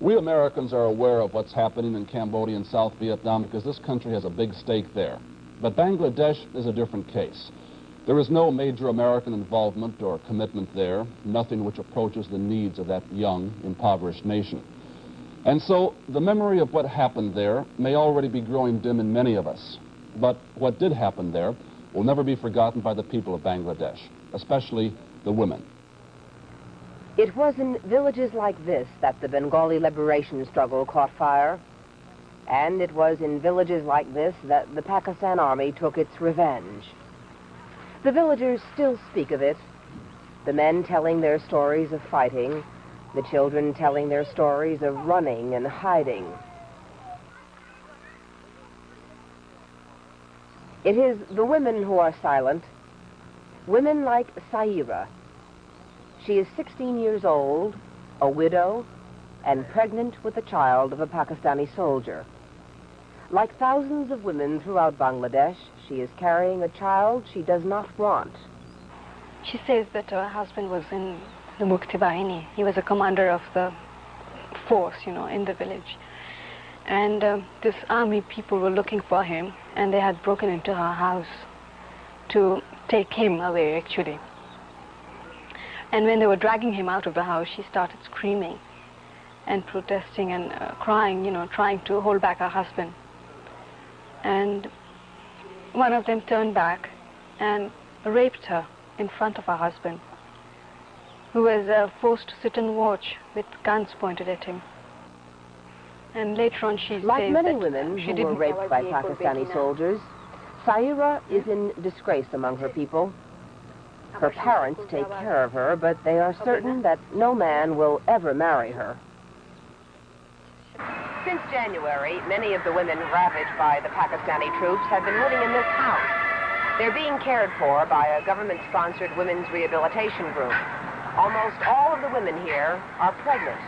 We Americans are aware of what's happening in Cambodia and South Vietnam because this country has a big stake there. But Bangladesh is a different case. There is no major American involvement or commitment there, nothing which approaches the needs of that young, impoverished nation. And so the memory of what happened there may already be growing dim in many of us. But what did happen there will never be forgotten by the people of Bangladesh, especially the women. It was in villages like this that the Bengali liberation struggle caught fire. And it was in villages like this that the Pakistan Army took its revenge. The villagers still speak of it, the men telling their stories of fighting, the children telling their stories of running and hiding. It is the women who are silent, women like Saira. She is 16 years old, a widow, and pregnant with the child of a Pakistani soldier. Like thousands of women throughout Bangladesh, she is carrying a child she does not want. She says that her husband was in the Mukti Bahini. He was a commander of the force, in the village. And this army people were looking for him, and they had broken into her house to take him away, actually. And when they were dragging him out of the house, she started screaming and protesting and crying, trying to hold back her husband. And one of them turned back and raped her in front of her husband, who was forced to sit and watch with guns pointed at him. And later on she like says many that women who were raped by Pakistani soldiers, Saira is in disgrace among her people. Her parents take care of her, but they are certain that no man will ever marry her. Since January, many of the women ravaged by the Pakistani troops have been living in this house. They're being cared for by a government-sponsored women's rehabilitation group. Almost all of the women here are pregnant.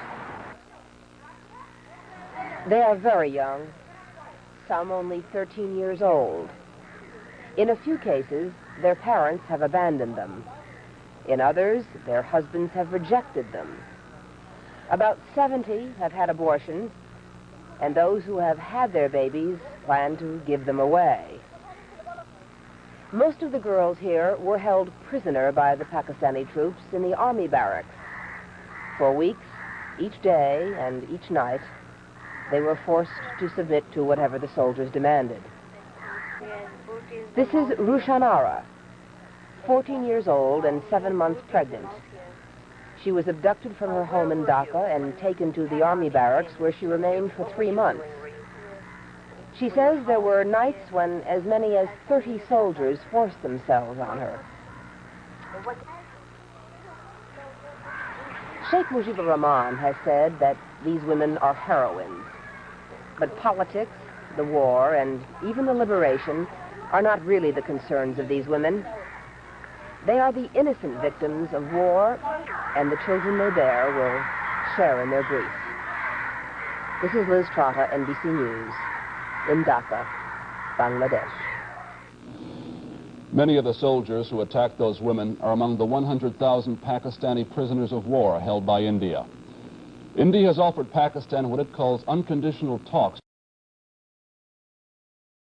They are very young, some only 13 years old. In a few cases, their parents have abandoned them. In others, their husbands have rejected them. About 70 have had abortions, and those who have had their babies plan to give them away. Most of the girls here were held prisoner by the Pakistani troops in the army barracks. For weeks, each day and each night, they were forced to submit to whatever the soldiers demanded. This is Rushanara, 14 years old and 7 months pregnant. She was abducted from her home in Dhaka and taken to the army barracks, where she remained for 3 months. She says there were nights when as many as 30 soldiers forced themselves on her. Sheikh Mujibur Rahman has said that these women are heroines. But politics, the war, and even the liberation are not really the concerns of these women. They are the innocent victims of war, and the children they bear will share in their grief. This is Liz Trotta, NBC News, in Dhaka, Bangladesh. Many of the soldiers who attacked those women are among the 100,000 Pakistani prisoners of war held by India. India has offered Pakistan what it calls unconditional talks